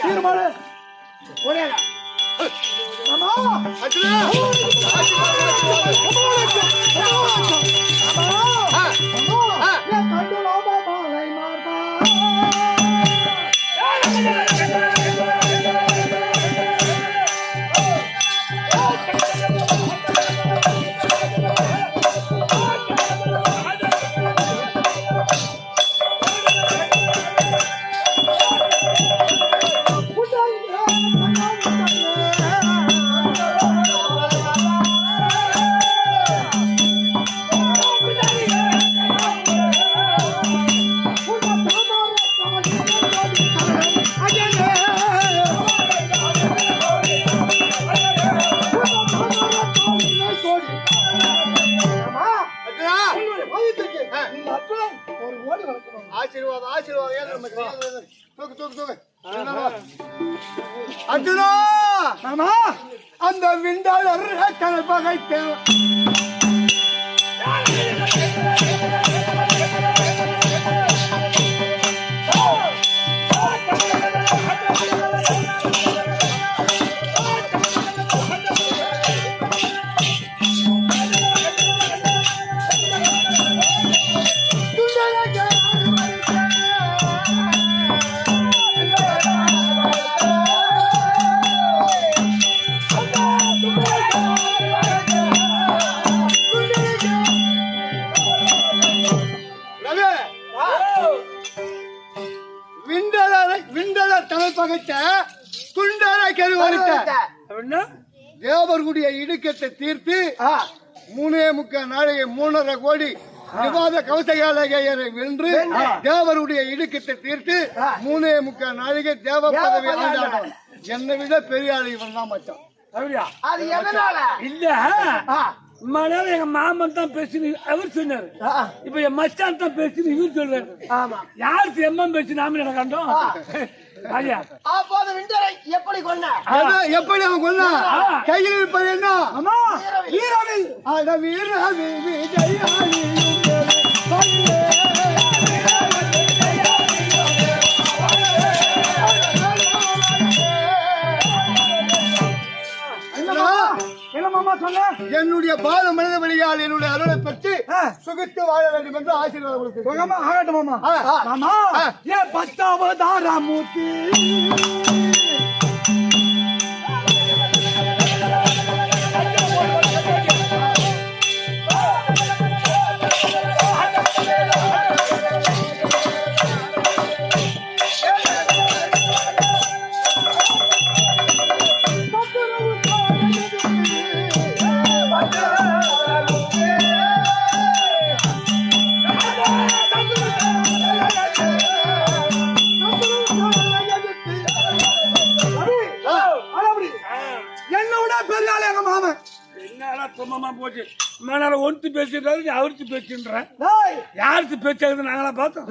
தீர்மானு ஓடியா மாமா அர்ஜுனா அர்ஜுனா அந்த விண்டால் பகைத்த தேவர்களுடைய இடுக்கத்தை தீர்த்து 3.25 நாளைக்கு 3.5 கோடி விவாத கவசகாலகையரை வென்று தேவருடைய இடுக்கத்தை தீர்த்து 3.25 நாளைக்கு தேவ பதவி ஆண்டான். என்னை விட பெரிய ஆளு இவன் தான் மச்சான். இல்ல மனால எங்க மாமன் தான் பேசுன்னு அவர் சொன்னாரு. இப்ப என் மச்சான் தான் பேசுன்னு இவர் சொல்றாரு. யாருக்கு எம்மன் பேசு நாம என்ன கண்டோம்? எப்படி கொண்டா எப்படி அவன் கொண்டா கையில் இருப்பது என்ன? என்னுடைய பாத மனித வழியால் என்னுடைய அருளை பெற்று சுகித்து வாழ வேண்டும் என்று ஆசீர்வாதம் ஆகட்டும். மாமா ஏன் 10வது மூர்த்தி போச்சு. மனால ஒன்று பேசுறாரு அவருக்கு பேசுன்ற யாருக்கு பேச்சாக்குது நாங்களா பார்த்தோம்.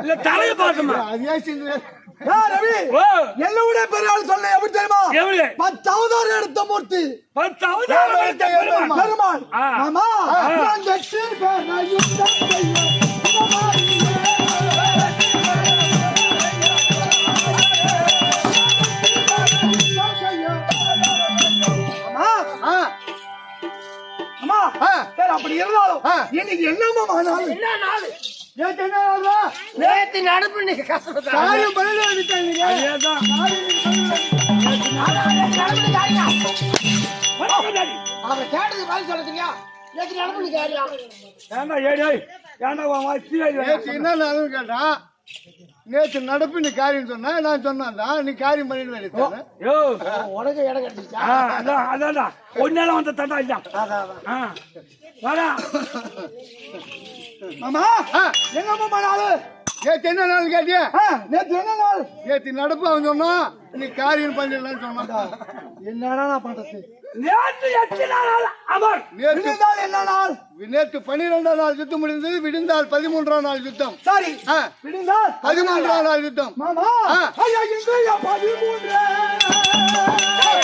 இல்ல தலைய பார்த்தோமா என்னோட பெருமாள் சொல்ல எப்படி தெரியுமா? 10,000 எடுத்த மூர்த்தி 10,000 பெருமாள். ஆமா அப்படி இருந்தாலும் இன்னைக்கு என்னமா என்ன நாள் நேத்து நடப்பு அவரை கேட்டது பதில் சொல்லுங்க. நேற்று நடப்பு கேட்டா நேற்று நடப்பு நீ காரியம் சொன்னா நான் சொன்னா நீ காரியம் பண்ணிட்டு உனக்கு இடம் கிடைச்சிச்சா? ஒன்னால வந்த தண்டா இல்ல. மாமா எங்க மாமா நாளு நேற்று என்ன நாள் கேட்டிய? நேற்று என்ன நாள்? நேற்று நடப்பு அவன் சொன்னா நீ காரியம் பண்ணிடலான்னு சொன்னா என்னடா நான் பண்றது? நேற்று எத்தனை நாள் அவர் விடுந்தால் என்ன நாள்? நேற்று 12ஆம் நாள் யுத்தம் முடிந்தது. விடுந்தால் 13ஆம் நாள் யுத்தம். சரி விடுந்தால் 13ஆம் நாள் யுத்தம். மாமா ஐயா இங்க 13 Hey!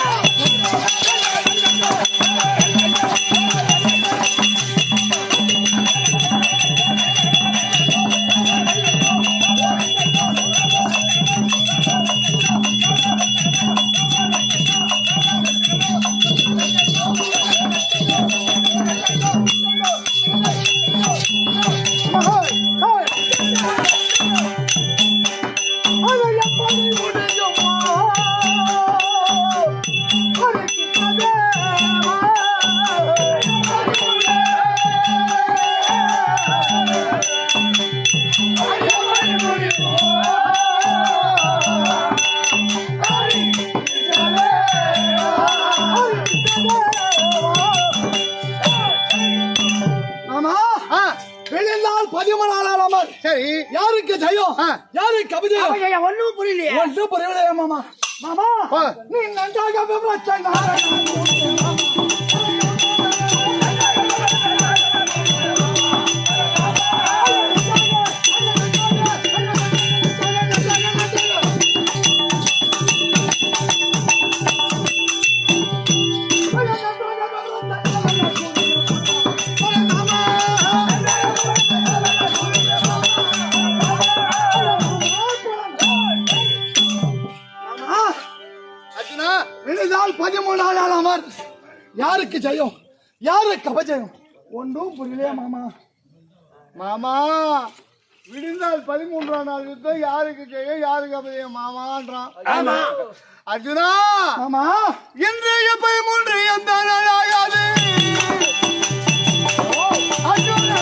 அமர். சரி, யாருக்கு ஜெயம் யாருக்கு அபிஜயம் ஒண்ணும் புரியலையே. ஒன்றும் புரியலையா மாமா? மாமா நீ நன்றாக விவரிச்சாங்க. அர்ஜுனா 13 அமர். யாருக்கு ஜெயம் யாருக்கு அபஜயம் ஒன்றும் புரியலையா மாமா? மாமா விடிந்தால் 13ஆம் நாள் யுத்தம் யாருக்கு ஜெயம் யாருக்கு அபஜயம் மாமான்றான். அர்ஜுனா மாமா இன்றைய 13 எந்த நாள் ஆகாது. அர்ஜுனா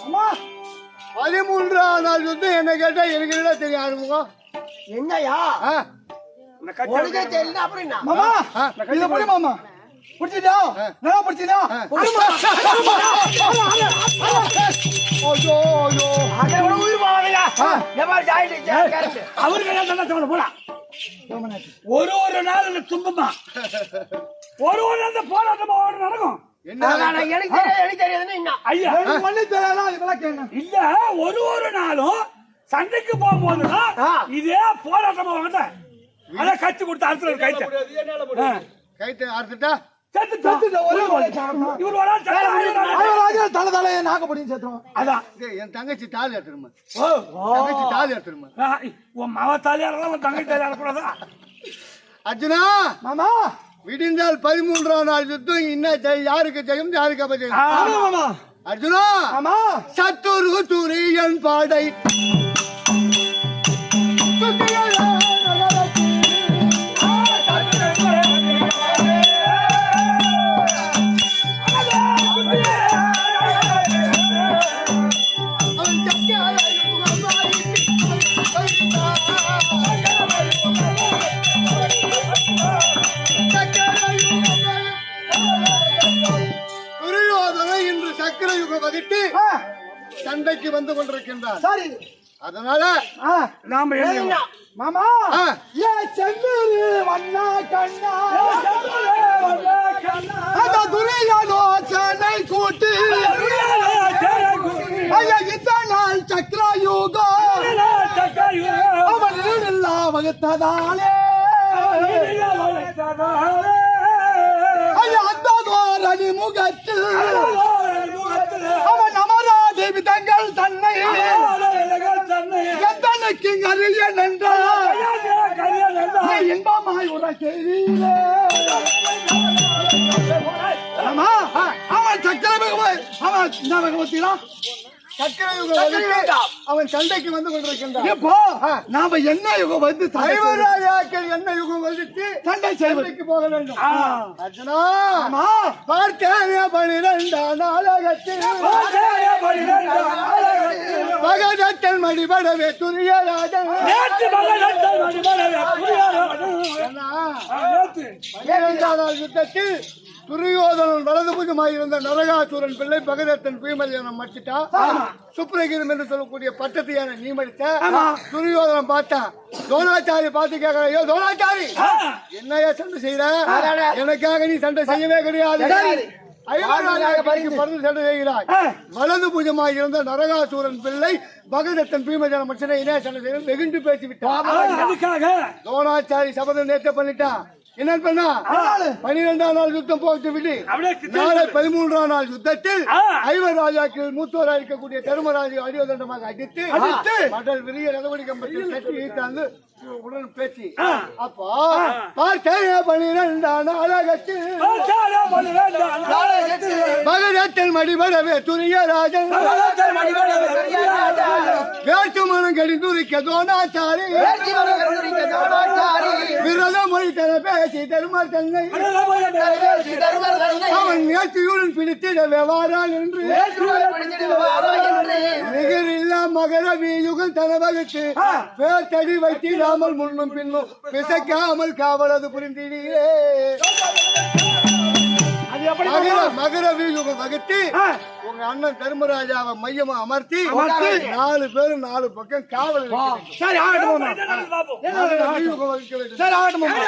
அம்மா 13ஆம் நாள் யுத்தம் என்ன கேட்டா எனக்கு என்ன தெரியும் ஆரம்பிக்கும். என்னையா உனக்கே தெரியல அப்புறம் என்ன? மாமா இது எப்படி மாமா புடிச்சிட்டா நல்லா புடிச்சிட்டா அதை விட உயிர் போவாதையா. அவருக்கு என்ன தோண போலாம். ஒரு நாள் துன்பமா ஒரு நாள் போராட்டமா நடக்கும். எனக்கு தெரியாதுன்னு என்ன ஐயா மண்ணு தெரியல இதெல்லாம் கேட்க இல்ல. ஒரு நாளும் சண்டைக்கு போகும்போதுதான் இதே போராட்டமா வாங்க. அதான் கத்தி கொடுத்து அறுத்துல கைத்த கைத்தை அறுத்துட்டா என் தங்கச்சி தாலி எடுத்துருமா. தங்கச்சி தாலி எடுத்துருமா. உன் மாவ தாலியாரெல்லாம் உன் தங்கச்சி தாலியார கூடாதா? அர்ஜுனா மாமா விடிந்தால் 13ஆம் நாள் யுத்தம் இன்னும் யாருக்கு ஜெயம் யாருக்கு அபஜயம். மாமா அர்ஜுனா மாமா சத்துரு துரியன் பாடை இன்று சக்கர யுகம் வகிட்டு சண்டைக்கு வந்து கொண்டிருக்கின்றார். சரி அதனால நாம என்ன மாமா ஏ செந்தூரு வண்ணா கண்ணா அந்த துரையானோ சென்னை கூட்டு ஐயா இத்தனால் சக்கர யுகம் அவன் இல்லா வகுத்ததாலே ஐயா அந்த தோரணி முகத்தில் அவன் அமராதேவி தங்கள் தன்னை எத்தனைக்கு அறிய நின்றார் இன்பமாய் உரை செய்தியிலே அவன் சக்கர பகவான் அவன் என்ன பகவத்தினா சக்கர யுகம் வகிட்டு அவன் சண்டைக்கு வந்து கொண்டிருக்கின்றான். இப்போ நாம என்ன யுகம் வந்து சைவராஜாக்கள் என்ன யுகம் வகிட்டு சண்டை சண்டைக்கு போக வேண்டும். அர்ஜுனா பார்த்தேன் 12ஆம் நாளகத்தில் பகதத்தன் மடிபடவே துரியராஜன் 12ஆம் நாள் யுத்தத்தில் துரியோதனன் வலது புஜமாய் இருந்த நரகாசூரன் பிள்ளை பகதத்தன் பீமலியனம் மடிச்சிட்டா. சுப்ரகிரம் என்று சொல்லக்கூடிய பட்டத்தையான நீ மடித்த துரியோதனன் பார்த்தான். தோனாச்சாரி பார்த்து கேட்கற, ஐயோ தோனாச்சாரி என்னையா சண்டை செய்யற? எனக்காக நீ சண்டை செய்யவே கிடையாது. சண்டை செய்கிறாய். வலது புஜமாய் இருந்த நரகாசூரன் பிள்ளை பகதத்தன் பீமலியனம் மடிச்சனை இணைய சண்டை செய்ய வெகுண்டு பேசி விட்டான். தோனாச்சாரி சபதம் நேற்று பண்ணிட்டான். என்ன பண்ணா 12ஆம் நாள் யுத்தம் போட்டு விட்டு நாளை 13ஆம் நாள் யுத்தத்தில் ஐவர் ராஜாக்கள் மூத்தோராக இருக்கக்கூடிய தருமராஜை அடியோதண்டமாக அடித்து மடல் விரிய ரதவடி கம்பத்தில் கட்டி ஈட்டாந்து உடன் பேச்சு அப்போ பார்த்தேன் 12 நாளகத்தில் மகரத்தில் மடிபடவே துரியராஜன் வேட்டு மனம் கடிந்துரிக்க தோணாச்சாரி விரத மொழி தர பேசி தருமர் தன்னை அவன் நேர்த்தியுடன் பிடித்திட விவகாரம் என்று நிகரில்லா மகர வீயுகன் தன வகுத்து பேர்த்தடி வைத்திடாமல் முன்னும் பின்னும் பிசைக்காமல் காவலது புரிந்தீரே மகர வீயுகம் வகுத்து உங்க அண்ணன் தர்மராஜாவை மையமா அமர்த்தி 4 பேரும் 4 பக்கம் காவல் சரி ஆகட்டும் சரி ஆகட்டும் மாமா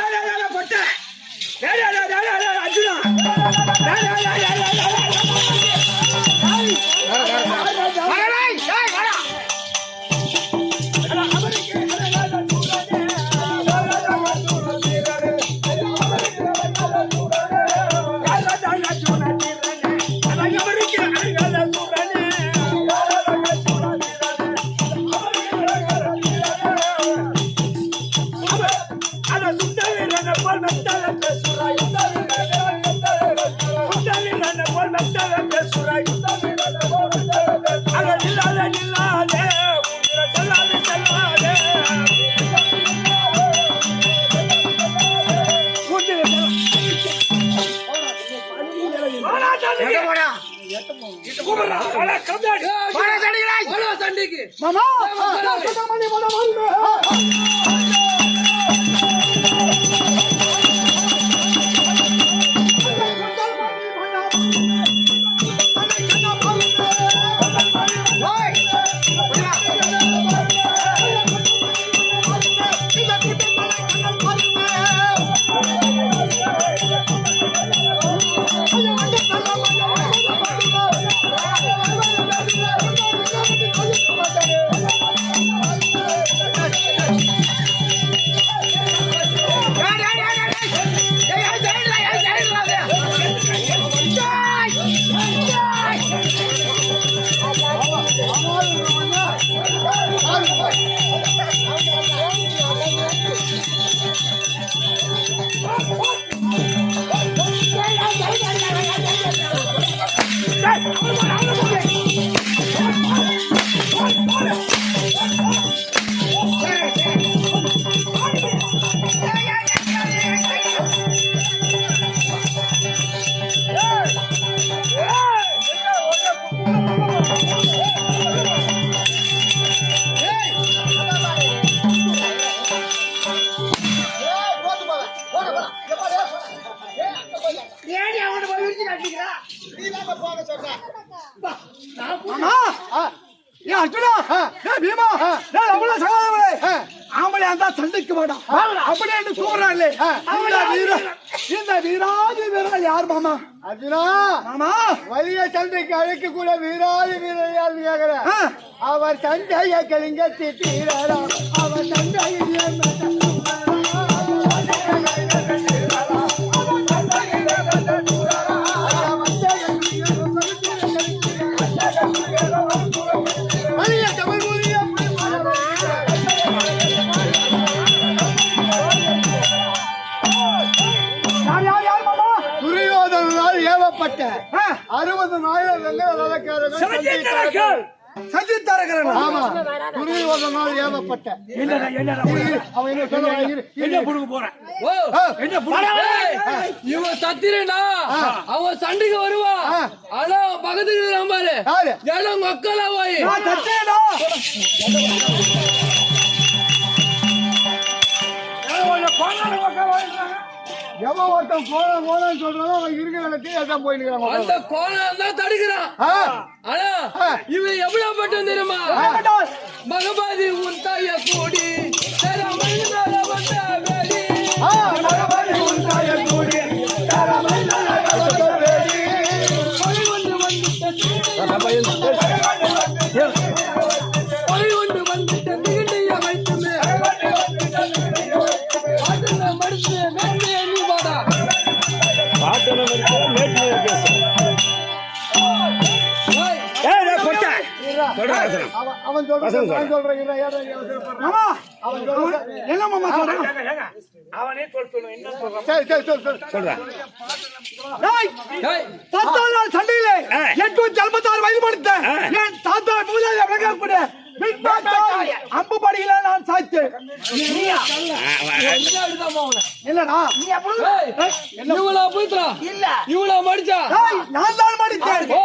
சண்டைக்கு மாட்டான் அப்படி என்று கூறாங்களே இந்த வீராதி வீரர் யார் மாமா அர்ஜுனா மாமா வலிய சண்டைக்கு அழைக்க கூட வீராதி வீரர் யார் கேக்குற அவர் சண்டைய கலிங்க தீராரா அவர் சண்டையில் துரியோதனால் ஏவப்பட்ட 60,000 வெங்கடக்காரர்கள் சந்தித்தார்கள் ஆமா துரியோதனால் ஏவப்பட்ட அவன் என்ன சொல்லுவான் என்ன புடுங்க போறேன் இவன் சத்திரனா அவன் சண்டைக்கு வருவா ஆனா பக்கத்துல நம்பாரு இடம் மக்களா போய் எவன் ஒருத்தன் போனான்னு சொல்றானோ அவன் இருக்கிற இடத்தையே எதான் போயிருக்கிறான் அந்த கோணம் தான் தடுக்கிறான் ஆனா இவன் எவ்வளவு தெரியுமா மகபாதி உன் தாய கூடி அவன் சொல்றான் நான் சொல்றேன் இருடா, ஏடா நீ அவசரப்படுற? மாமா அவன் சொல்றான். என்ன மாமா சொல்றான்? அவனே சொல்லணும் என்ன சொல்றான் சரி சொல்லு. டேய், டேய், 10 நாள் சண்டையிலே 886 வயது படுத்த என் தாத்தா மூதாதை விளங்கக்கூடிய அம்பு படியில நான் சாய்த்தேன். என்ன அடிதாம்மா அவனை? இல்லடா டேய், இவளா போயிட்டுறா? இவளா மடிச்சா? டேய், நான் தான் மடித்தேன். ஓ,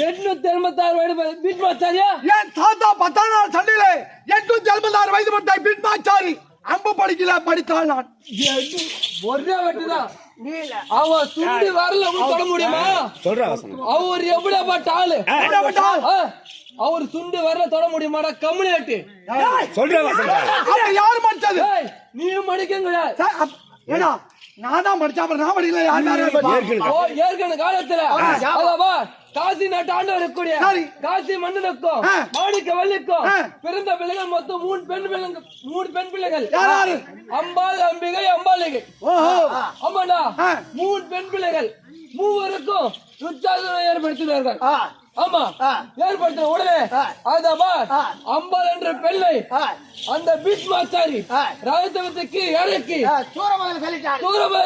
886 வயது பீட்மாச்சாரியா? என் தாத்தா 10 நாள் சண்டையிலே 886 வயது படுத்த பீட்மாச்சாரி அம்பு படிக்கல படித்தாள் நான். ஒரே வெட்டுதான். அவன் சுண்டி வரல தொட முடியுமா? அவர் எப்படியாப்பட்ட ஆளு? அவர் சுண்டி வரல தொட முடியுமாடா? கம்யூனிட்டி அவன் யாரு மடிச்சது? நீயும் மடிக்கங்க. ஏடா நான் தான் மடிச்சா அப்புறம் நான் மடிக்கல யாரு? ஏற்கனவே காலத்துல அதாவா காசி நாட்டு ஆண்டவர் இருக்கக்கூடிய காசி மன்னனுக்கும் மாணிக்க வள்ளிக்கும் பிறந்த பிள்ளைகள் மொத்தம் 3 பெண் பிள்ளைகள். அம்பாள், அம்பிகை, அம்பாலிகை. ஆமாண்டா, 3 பெண் பிள்ளைகள். மூவருக்கும் உற்சாகம் ஏற்படுத்தினார்கள். ஆமா, ஏற்படுத்தின உடனே அதாவா அம்பாள் என்ற பெண்ணை அந்த பீஷ்மாச்சாரி ராஜதவத்துக்கு இறக்கி சூரமலை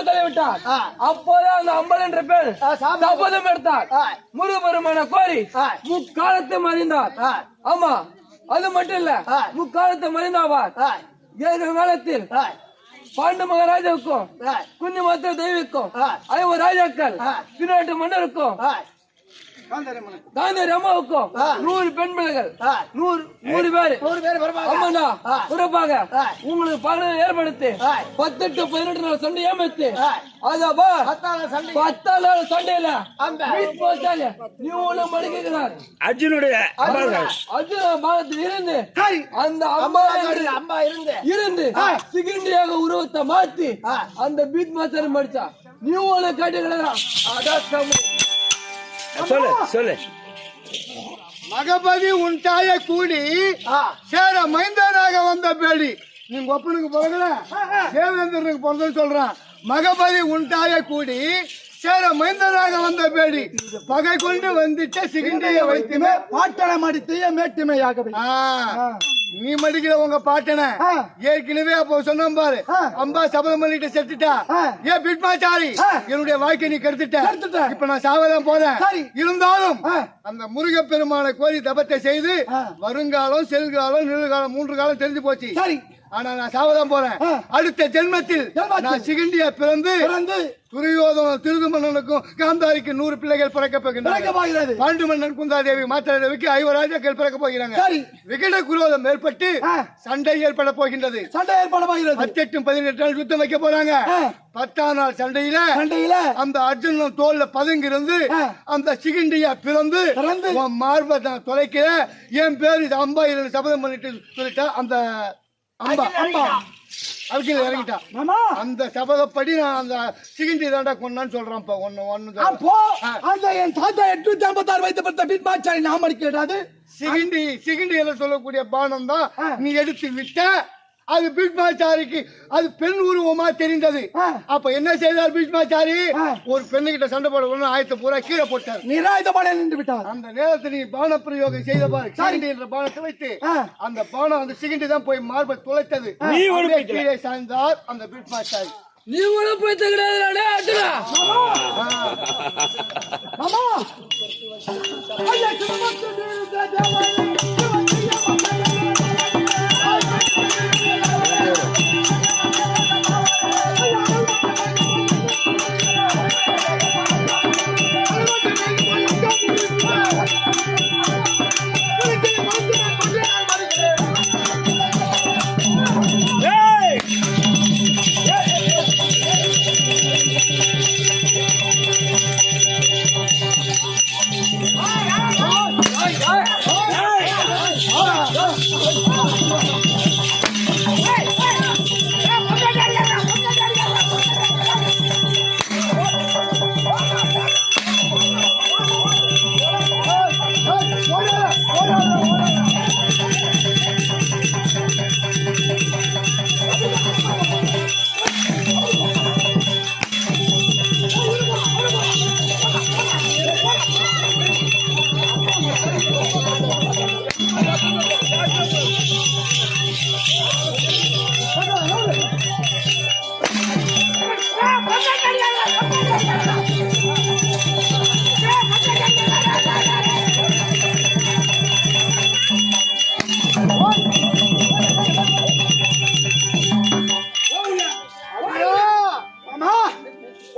தள்ளிவிட்டார். அப்போதான் அந்த அம்பாள் என்ற பெண் சபதம் எடுத்தார். முருகபெருமான கோரி முக்காலத்தை மறைந்தார். ஆமா, அது மட்டும் இல்ல, முக்காலத்தை மறைந்தாவார். ஏழு காலத்தில் பாண்ட மகாராஜாவுக்கும் குஞ்சு மாத்திர தேவிக்கும் 5 ராஜாக்கள், திருநாட்டு மன்னருக்கும் காந்தாரி அம்மாவுக்கும் 100 பெண் பிள்ளைகள், 100 பேரு. ஆமாண்டா, சிறப்பாக உங்களுக்கு பலனை ஏற்படுத்தி 18 நாள் சண்டை ஏமாத்து. அதாப்பா 10 நாள் சண்டையில நீங்களும் மடிக்கிறார். அர்ஜுன பாகத்தில் இருந்து அந்த அம்பா இருந்து சிகிண்டியாக உருவத்தை மாத்தி அந்த பீட் மாஸ்டர் மடிச்சா நீங்களும் கேட்டுக்கிறான். அதான் சொல்லு. மகபதி உன் தாயை கூடி சேர மைந்தனாக வந்த பேடி. நீங்க ஒப்பனுக்கு பிறகுல தேவேந்திரனுக்கு பிறந்தன்னு சொல்றான். மகபதி உன் தாயை கூடி சேர மைந்தனாக வந்த பேடி பகை கொண்டு வந்துட்ட சிகிண்டையை வைத்துமே பாட்டனை மடித்தைய மேட்டுமையாகவே. நீ மடிக்கிற உங்க பாட்டனை ஏற்கனவே அப்போ சொன்ன பாரு. அம்பா சபதம் பண்ணிட்டு செத்துட்டா. ஏன் பீட்மாச்சாரி, என்னுடைய வாழ்க்கை நீ கெடுத்துட்ட. இப்ப நான் சாவதான் போறேன். இருந்தாலும் அந்த முருகப்பெருமான கோரி தபத்தை செய்து வருங்காலம், செல்காலம், நிகழ்காலம் 3 காலம் தெரிஞ்சு போச்சு. ஆனா நான் சாவதான் போறேன். அடுத்த ஜென்மத்தில் நான் சிகிண்டியா பிறந்து துரியோதன திருது மன்னனுக்கும் காந்தாரிக்கு 100 பிள்ளைகள் பிறக்க போகின்றன. பாண்டு மன்னன், குந்தாதேவி, மாத்திரதேவிக்கு 5 ராஜாக்கள் பிறக்க போகிறாங்க. விகட குரோதம் ஏற்பட்டு சண்டை ஏற்பட போகின்றது. 18 18 நாள் யுத்தம் வைக்க போறாங்க. 10ஆம் நாள் சண்டையில அந்த அர்ஜுனன் தோல்ல பதுங்கி இருந்து அந்த சிகிண்டியா பிறந்து மார்பை தொலைக்கிற என் பேரு அம்பா சபதம் பண்ணிட்டு சொல்லிட்டா. அந்த அம்பா அதுக்கு இறங்கிட்டா. அந்த சபதப்படி நான் அந்த சிகிண்டி தாண்டா கொண்டான்னு சொல்றான். அப்போ அந்த என் தாத்தா 856 வயது படுத்த பீட்மாச்சாரி நான் மடிக்கிறாது. சிகிண்டி எல்லாம் சொல்லக்கூடிய பானம் தான் நீ எடுத்து விட்ட. அது பீஷ்மாச்சாரிக்கு அது பெண் உருவமா தெரிந்தது. அப்ப என்ன செய்தார் பீஷ்மாச்சாரி? ஒரு பெண்ணுகிட்ட சண்டை போட ஆயத்தை பூரா கீழே போட்டார். நிராயுதபாணி நின்று விட்டார். அந்த நேரத்தில் நீ பான பிரயோகம் செய்த பாரு. சிகிண்டி என்ற பானத்தை வைத்து அந்த பானம் அந்த சிகிண்டி தான் போய் மார்பை துளைத்தது. கீழே சாய்ந்தார் அந்த பீஷ்மாச்சாரி. நீ கூட போய் தகுடாதே அர்ஜுனா. மாமா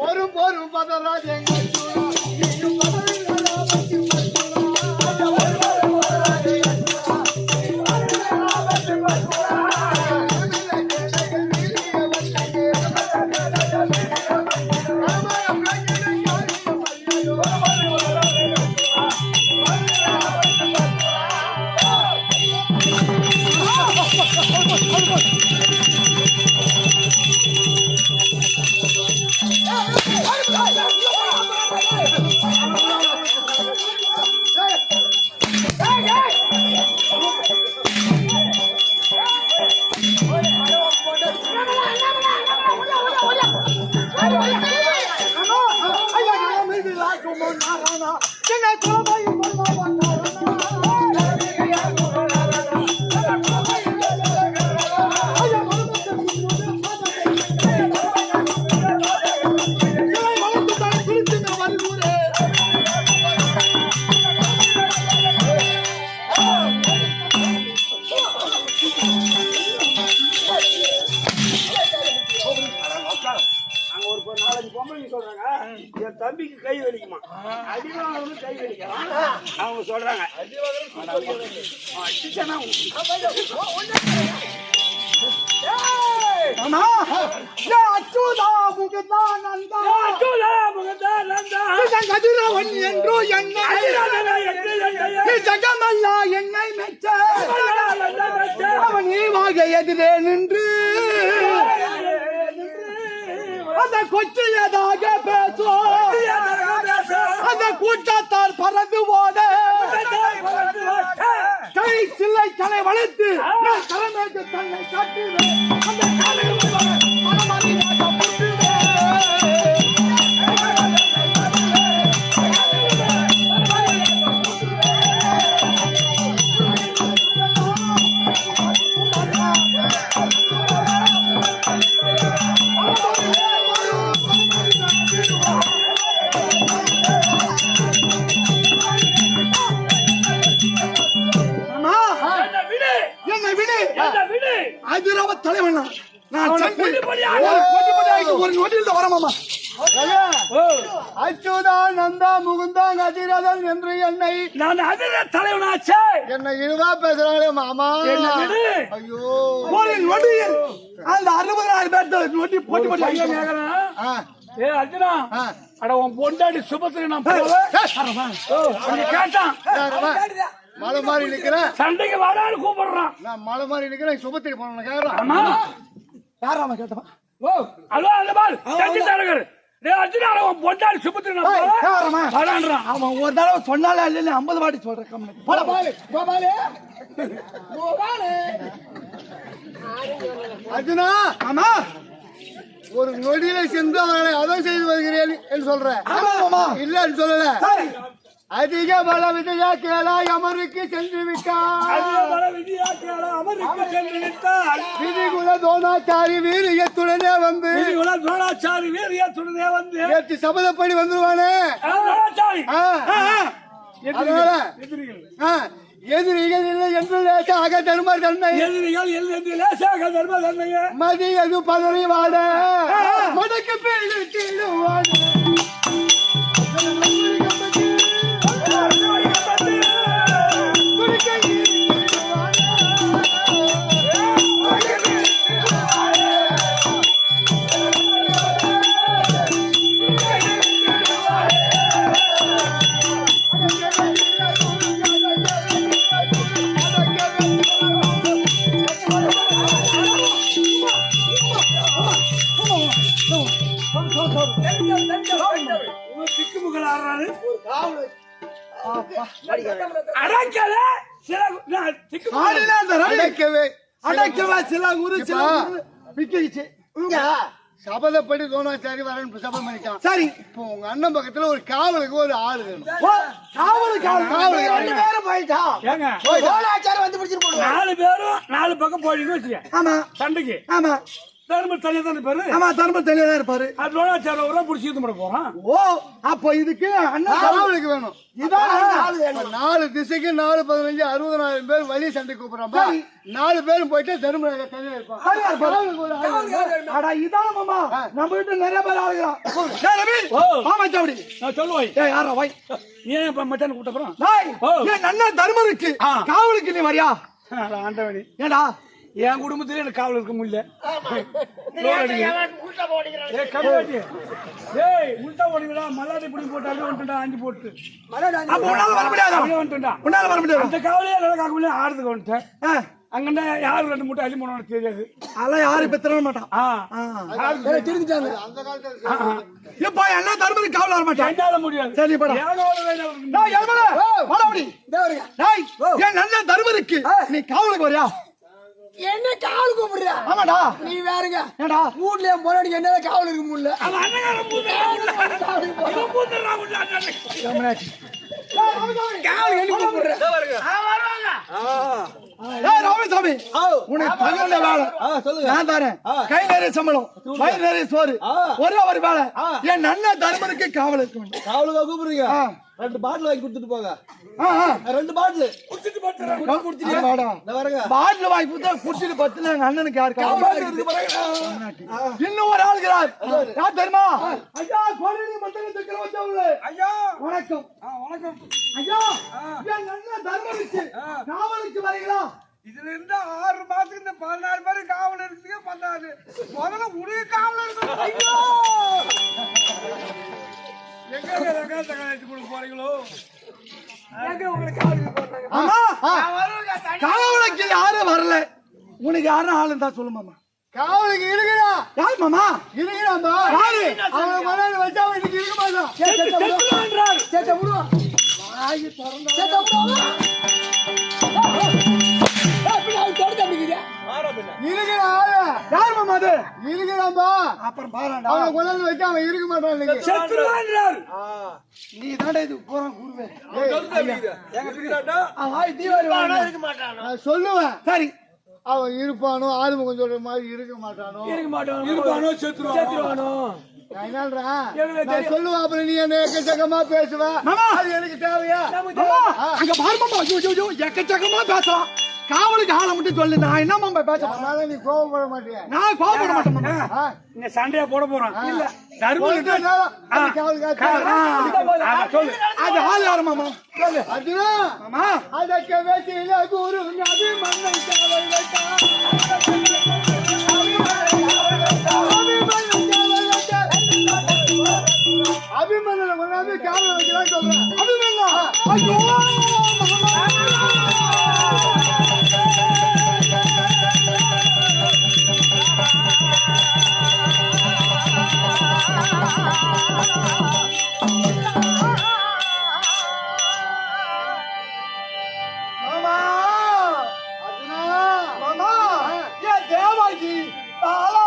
ஒரு போரும் பதறாது எங்க சூழா. நீயும் பதறினாலா வச்சு என் தம்பிக்கு கை வலிக்குமா அடிவாங்க கை வலிக்கலாம் அவங்க சொல்றாங்க கதிரவன் என்றோ என்னை ஜகமல்லா என்னை மெச்ச அவன் ஈவாக எதிரே நின்று அந்த கொச்சியதாக பேசுவோம் அந்த கூட்டத்தால் பறந்து போத கை சில்லை தலை வளைத்து தலைமைக்கு தன்னை காட்டுவேன் அந்த அதிரவ தலைவன் நான் ஒரு நொடியில் வரமாமா அச்சுதா நந்தா முகுந்தா கதிரதன் என்று என்னை நான் அதிர தலைவனாச்சே என்னை இழுவா பேசுறாங்களே மாமா. ஐயோ ஒரு நொடியில் அந்த 60,000 பேர் நொடி போட்டி போட்டு ஏ அர்ஜுனா அட உன் பொண்டாடி சுபத்திரி நான் கேட்டான் மலை மாதிரி நிக்கிறேன் சண்டைக்கு வாடான்னு கூப்பிடுறான் நான் மலை மாதிரி நிக்கிறேன் சுபத்திரி போன கேக்குறான். ஆமா யாராம கேட்டவன் ஓ அல்லோ அந்த பால் சண்டி தரகர் டேய் அர்ஜுனா உன் பொண்டாடி சுபத்திரி நான் வாடான்றான் அவன் ஒரு தடவை சொன்னாலே இல்ல 50 வாட்டி சொல்றேன் கம்மி போட பாலு கோபாலே அர்ஜுனா ஆமா ஒரு நொடியில சென்று அவர்களை அதை செய்து வருகிறேன் என்று சொல்றேன். ஆமா இல்லன்னு சொல்லல. அதிக பல விஜயா கேளா அமருக்கு சென்று விட்டார். விதிகுல தோணாச்சாரி வீரியத்துடனே வந்து நேற்று சபதப்படி வந்துருவானே. அதனால எதிரிகள் இல்லை என்று லேசாக தர்ம தன்மை மதியது பதறி வாட மடக்கு பேசிடுவாட சபதப்படி தோணாச்சாரி வரேன் சபதம் பண்ணிட்டான். சரி இப்போ உங்க அண்ணன் பக்கத்துல ஒரு காவலுக்கு ஒரு ஆளு வேணும். நாலு பேரும் 4 பக்கம் போயிட்டு வச்சுக்க. ஆமா சண்டைக்கு ஆமா தர்ம தனியா தான் இருப்பாரு. ஆமா தர்மம் தெளிவா இருப்பாரு. அதோட சரி ஒரு புடிச்சு இது பண்ண போறான். ஓ அப்ப இதுக்கு அண்ணன் காவலுக்கு வேணும். இதான் 4 திசைக்கு 4 15 60,000 பேர் வழி சண்டை கூப்பிடுறாங்க. 4 பேரும் போயிட்டு தர்மராஜா தனியா இருப்பான். காவலுக்கு ஒரு ஆள் வேணும். அட இதான் மாமா நம்ம வீட்டுல நிறைய பேர் ஆளுகிறான். டேய் ரவி மாமா சாவடி நான் சொல்லுவேன். டேய் யாரா வை ஏன் இப்ப மச்சான் கூட்ட போறான்? டேய் ஏன் நன்னா தர்மம் இருக்கு காவலுக்கு நீ வரியா? ஆண்டவனி ஏடா என் குடும்பத்திலே எனக்கு காவல் இருக்க முடியல. உள்டா போடுகிறான். உள்டா ஓடிங்கடா மல்லாடி புடி போட்டு அடி வந்துட்டா ஆஞ்சி போட்டு அப்ப உன்னால வர முடியாதா? வந்துட்டா உன்னால வர முடியாது. அந்த காவலே நல்லா காக்க முடியல ஆடுறதுக்கு வந்துட்டேன். அங்கண்டா யாரு 2 மூட்டை அள்ளி போனோன்னு தெரியாது. அதெல்லாம் யாரும் பெத்தர மாட்டான். திருந்துட்டாங்க. அந்த காலத்துல இப்ப என்ன தர்மத்துக்கு காவல் வர மாட்டான். என்னால முடியாது. சரி படா டேய் எல்மல வாடா அப்படி டேய் ஏன் நல்ல தர்மம் இருக்கு நீ காவலுக்கு வரியா? என்ன காவல் கூப்பிடுற? ஆமாடா நீ வேறங்க ஏடா வீட்லயே போராடி என்ன காவல் இருக்க முடியல. அவன் அண்ணன் பூந்துறான் உள்ள அண்ணன். காவல் என்ன கூப்பிடுற? ஏய் ராமசாமி உனக்கு தகுந்த வேலை சொல்லுங்க நான் தரேன். கை நிறைய சம்பளம் வயிறு நிறைய சோறு ஒரே ஒரு வேலை என் நல்ல தர்மனுக்கு காவல் இருக்க வேண்டும். காவலுக்கா கூப்பிடுறீங்க? 2 பாட்டில் வாங்கி கொடுத்துட்டு போங்க. 2 பாட்டில் பாட்டில் வாங்கி கொடுத்தா குடிச்சிட்டு பத்துல எங்க அண்ணனுக்கு யாரு காவல்? இன்னும் ஒரு ஆளுகிறார் யார் தெரியுமா? ஐயா கோழினி மண்டல சக்கரவர்த்தி ஐயா வணக்கம். வணக்கம் ஐயா என் நல்ல தர்மனுக்கு காவலுக்கு வரீங்களா? இதுல இருந்து 6 மாசத்துக்கு இந்த 16 பேரு காவல் இருக்குங்க பண்ணாது. முதல்ல உனக்கு காவல் இருக்கணும். ஐயோ எங்க தகவல் கொடுக்க போறீங்களோ? எங்க உங்களுக்கு காவல் போறாங்க? ஆமா காவலுக்கு யாரும் வரல. உனக்கு யாரும் ஆளு இருந்தா சொல்லு மாமா. காவலுக்கு இருக்குடா. யார் மாமா? இருக்குடாம்பா. யாரு? அவன் மணல் வச்சா இன்னைக்கு இருக்க மாட்டான். சேட்ட விடுவா. வாய் திறந்தா சேட்ட விடுவா. அப்படி அவன் தொடர்ந்து அப்படிங்கிறியா? இருக்குடா ஆளு. யார் மாமா அது? இருக்குடாம்பா. அப்புறம் பாருடா அவன் மணல் வச்சா அவன் இருக்க மாட்டான் இன்னைக்கு. செத்துறான்றார். நீ தாண்டா இது பூரா குருவே. எங்க பிடிக்கிறாடா? வாய் தீவாரி வாங்க. இருக்க மாட்டான். நான் சொல்லுவேன். சரி அவன் இருப்பானோ ஆறுமுகம் சொல்ற மாதிரி இருக்க மாட்டானோ. இருப்பானோ செத்துருவானோ. நான் என்னன்றா நான் சொல்லுவேன். அப்புறம் நீ என்ன எக்கச்சக்கமா பேசுவ. மாமா. அது எனக்கு தேவையா? மாமா அங்க பாரு மாமா ஐயோ எக்கச்சக்கமா பேசலாம். காவலுக்கு ஆளை மட்டும் சொல்லு. நான் என்ன மாமா பேசுறேன்? அதனால நீ கோவப்பட மாட்டியா? நான் கோவப்பட மாட்டேன் மாமா. இந்த சண்டையா போட போறான். இல்ல தர்மம் சொல்லு. அது ஆள் யாரு மாமா? சொல்லு. அர்ஜுனா மாமா அதற்கு வேட்டியில குரு நபி மன்னை காவல் வைத்தான். அபிமன்யனை கொண்டாந்து காவல் வைக்கிறான்னு சொல்றேன். அபிமன்யா ஐயோ மாமா அர்ஜுனா மாமா ஏ தேவாஜி தாலா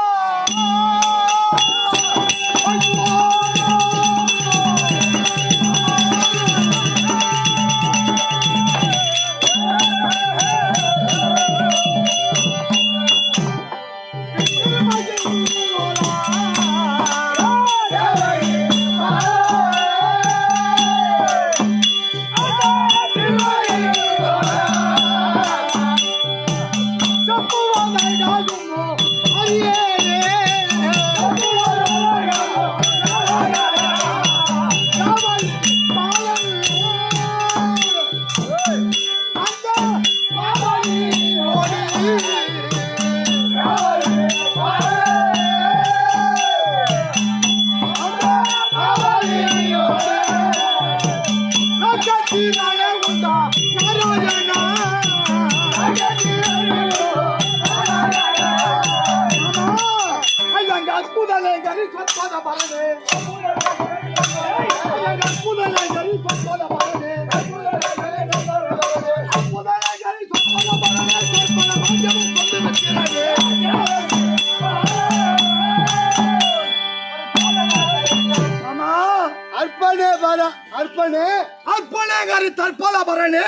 அர்ப்பணே பார அர்ப்பணே அர்ப்பணேகாரி தற்போல பரணே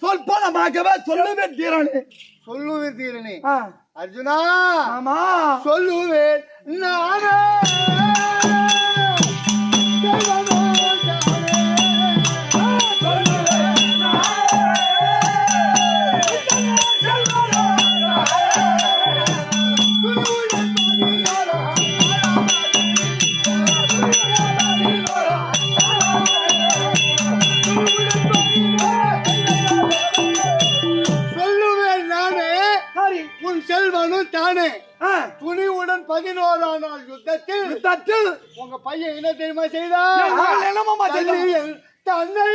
சொல்போலமாகவே சொல்லுவே தீரனே சொல்லுவே தீரனே அர்ஜுனா ஆமா சொல்லுவேன் நானே செல்வனும் தானே துணிவுடன் 11ஆம் நாள் யுத்தத்தில் உங்க பையன் என்ன தெரியுமா செய்தார்? தன்னை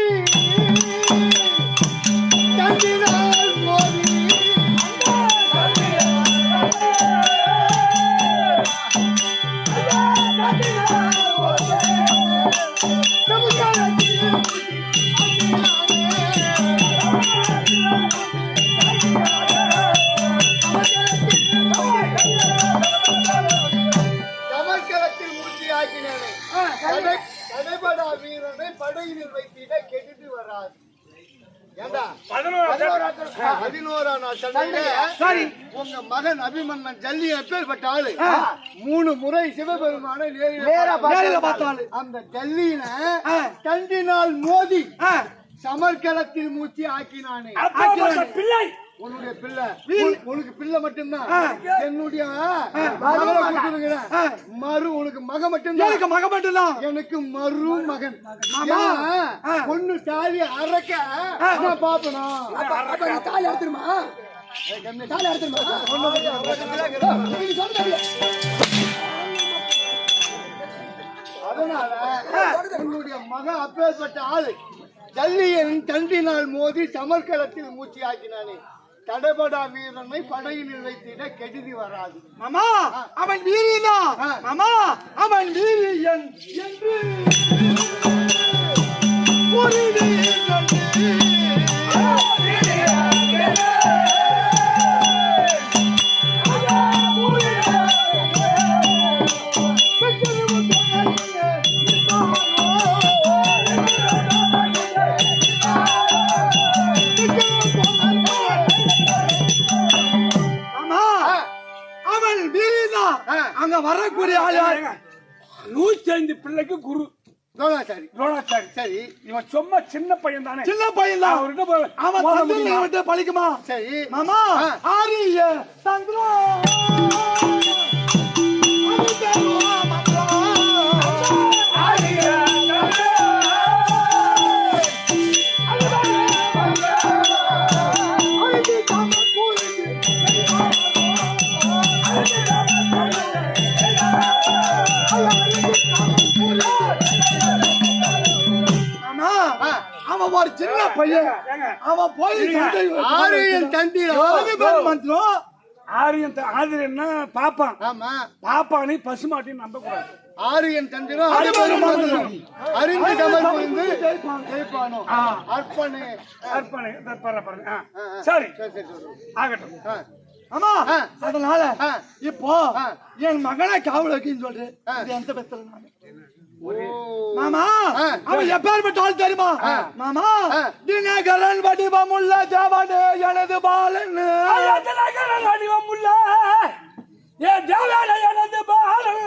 தந்தினால் மோதி சமர்க்கலத்தில் மூர்த்தியாக்கினானே தடைபடா வீரனை படையினில் வைத்திட கெடுத்து வராது. ஏண்டா 11ஆம் நாள் சரி உங்க மகன் அபிமன்னன் ஜல்லி எப்பேற்பட்ட ஆளு 3 முறை சிவபெருமானை நேரில் பார்த்தாள். அந்த ஜல்லியில தண்டினால் மோதி சமர்க்கலத்தில் மூச்சு ஆக்கினானே. பிள்ளை உன்னுடைய பிள்ளை உனக்கு பிள்ளை மட்டும்தான். என்னுடைய மறு உனக்கு மக மட்டும்தான். எனக்கு மக மட்டும்தான். எனக்கு மறு மகன் பொண்ணு தாலி அறக்க பாப்பணும். தாலி எடுத்துருமா தாலி எடுத்துருமா அதனால உன்னுடைய மக அப்பேற்பட்ட ஆளு ஜல்லியன் தண்டினால் மோதி சமர்க்கலத்தில் மூச்சு ஆக்கினானே. தடைபடா வீரனை படையில் வைத்திட கெடுதி வராது. மாமா அவன் வீரியன். மாமா அவன் வீரியன் என்று அங்க வரக்கூடிய ஆள் 105 பிள்ளைக்கு குரு துரோணாச்சாரி. சரி இவன் சும்மா சின்ன பையன் தானே. சின்ன பையன் தான். அவன் தந்தை பழிக்குமா? சரி மாமா ஆரிய தந்திரம் அவன் ஒரு சின்ன பையன். அவன் போய் ஆரியன் தந்தி மந்திரம் ஆரியன்னா பாப்பான். ஆமா பாப்பானை பசுமாட்டின்னு நம்ப கூடாது. ஆரியன் தந்திரம் அறிந்து சமர்ப்பிந்து ஜெயிப்பானோ. அர்ப்பணே அர்ப்பணை சரி ஆகட்டும். ஆமா அதனால இப்போ என் மகனை காவல் வைக்கின்னு சொல்றேன். எந்த பெத்தல மாமா அவன் எப்பேற்பட்ட ஆள் தெரியுமா? மாமா தினகரன் வடிவமுள்ள தேவனே எனது பாலன். தினகரன் வடிவமுள்ள தேவனே எனது பாலன்.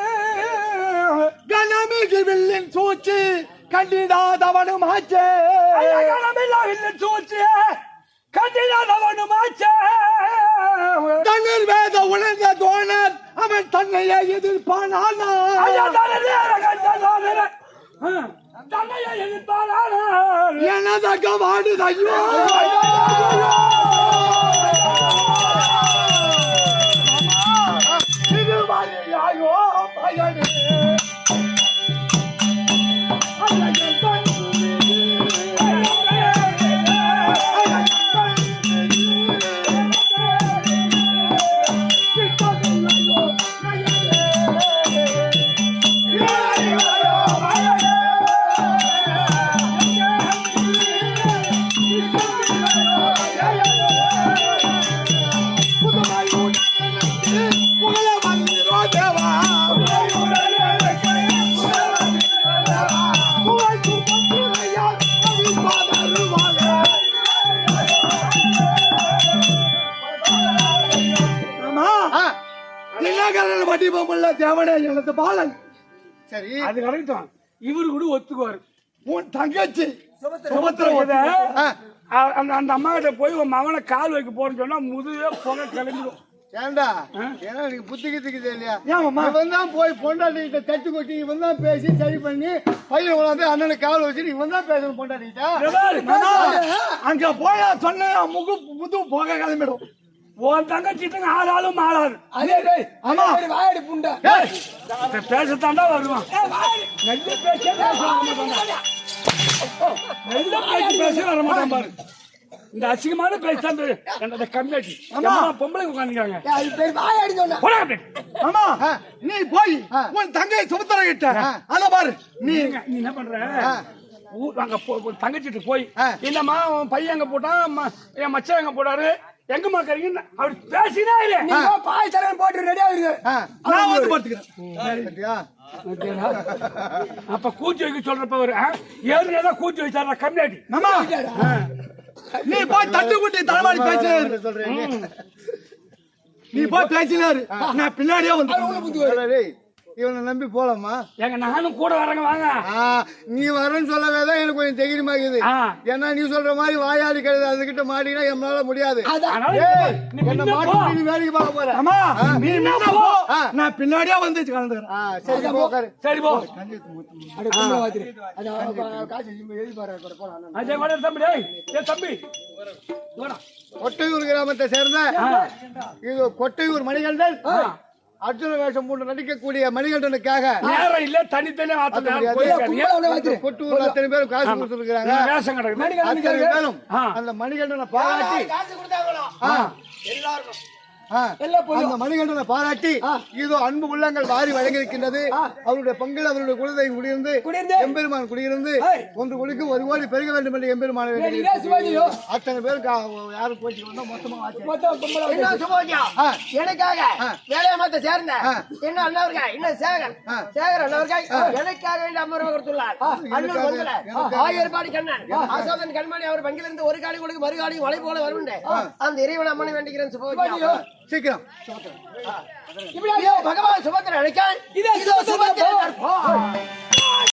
கனமிகு வில்லின் சூழ்ச்சி கண்டிடாதவனும் ஆச்சே. கனமில்லா வில்லின் சூழ்ச்சி கண்டிடாதவனும் ஆச்சே. தன்னில் வேத உணர்ந்த தோழர் அவன் தன்னையே எதிர்ப்பானா. எனதாக வாடுது ஐயோ. இது வழியாயோ பயனே. வடிவமுள்ள தேவனே எனது பாலன். சரி அது கிடைக்கும். இவரு கூட ஒத்துக்குவாரு. உன் தங்கச்சி சுபத்திரை அந்த அந்த அம்மா கிட்ட போய் உன் மகனை கால் வைக்க போறேன்னு சொன்னா முதுவே புகை கிளம்பிடும். ஏண்டா ஏன்னா எனக்கு புத்தி கித்துக்குது இல்லையா? ஏமாம்மா? இவன் தான் போய் பொண்டாட்டிகிட்ட தட்டு கொட்டி இவன் தான் பேசி சரி பண்ணி பையன் கொண்டாந்து அண்ணனுக்கு காவல் வச்சு இவன் தான் பேசணும் பொண்டாட்டிக்கிட்ட. அங்க போய் சொன்ன முது போக கிளம்பிடும். உன் தங்கச்சிட்டுங்க ஆளாலும் ஆளாது. ஆமா வாயடி புண்டை. பேசத்தாண்டா வருவான். நல்ல பேச்சே பேச வர மாட்டான் பாரு. இந்த அசிங்கமான பேச்சான் கம்மியாச்சு. பொம்பளை உட்காந்துக்காங்க. அது பேர் வாயடி சொன்னா. ஆமா நீ போய் உன் தங்கை சுபத்திரை கிட்ட அத பாரு. நீ என்ன பண்ற? அங்க தங்கச்சிட்டு போய் என்னம்மா உன் பையன் எங்க போட்டான், என் மச்சான் எங்க போட்டாரு, எங்கம்மா கறீங்க அவர் பேசினா இல்ல. நீங்க பாய் தரன் போட்டு ரெடியா இருக்கு. நான் வந்து பாத்துக்கிறேன். அப்ப கூச்சி வைக்க சொல்றப்ப ஒரு ஏற்கனவே கூச்சி வச்சாரா கம்மியாட்டி. நீ போய் தட்டு குட்டி தலைமாடி பேசினாரு சொல்றேன். நீ போய் பேசினாரு நான் பின்னாடியே வந்து இவனை நம்பி போலாமா? எங்க நானும் கூட வரங்க வாங்க. நீ வரேன்னு சொல்லவேதான் எனக்கு கொஞ்சம் தைரியமா இருக்குது. ஏன்னா நீ சொல்ற மாதிரி வாயாடி கிடையாது அதுகிட்ட மாட்டினா என்னால முடியாது. என்ன மாட்டி நீ வேலைக்கு பார்க்க போற. ஆமா நீ என்ன போ நான் பின்னாடியே வந்து கலந்துக்கிறேன். சரி போக்காரு. சரி போ. அட கும்பல வாத்திரி. அத காசு எழுதி பாரு போலாம். அஜய் வாடா தம்பி. டேய் ஏ தம்பி வாடா. கொட்டையூர் கிராமத்தை சேர்ந்த இது கொட்டையூர் மணிகண்டன் அர்ஜுன வேஷம் போட்டு நடிக்கக்கூடிய மணிகண்டனுக்காக நேரம் இல்ல தனித்தனியா கொட்டூர்ல அத்தனை பேரும் காசு கொடுத்துருக்காங்க. வேஷம் கிடக்கு. அத்தனை பேரும் அந்த மணிகண்டனை பாராட்டி அந்த மணிகண்டனை பாராட்டி இதோ அன்பு உள்ளங்கள் வாரி வழங்கியிருக்கின்றது. அவருடைய பங்கில் அவருடைய குலதெய்வம் குடியிருந்து எம்பெருமான் குடியிருந்து ஒன்று குடிக்கு ஒரு கோடி பெருக வேண்டும் என்று எம்பெருமான அத்தனை பேருக்கு யாரும் போச்சு எனக்காக வேலையமத்தை சேர்ந்த என்ன அண்ணவர்கள் இன்னும் சேகர் அண்ணவர்கள் எனக்காக வேண்டிய அமர்வு கொடுத்துள்ளார். ஆயிரப்பாடி கண்ணன் ஆசாதன் கண்மணி அவர் பங்கிலிருந்து ஒரு காலி கொடுக்கு மறு காலி மலை போல வரும் அந்த இறைவன் அம்மனை வேண்டிக்கிறேன். சுபோஜியா சீக்கிரம் பகவான் சுபத்திரன் அழைக்க இதோ சுபத்திரன்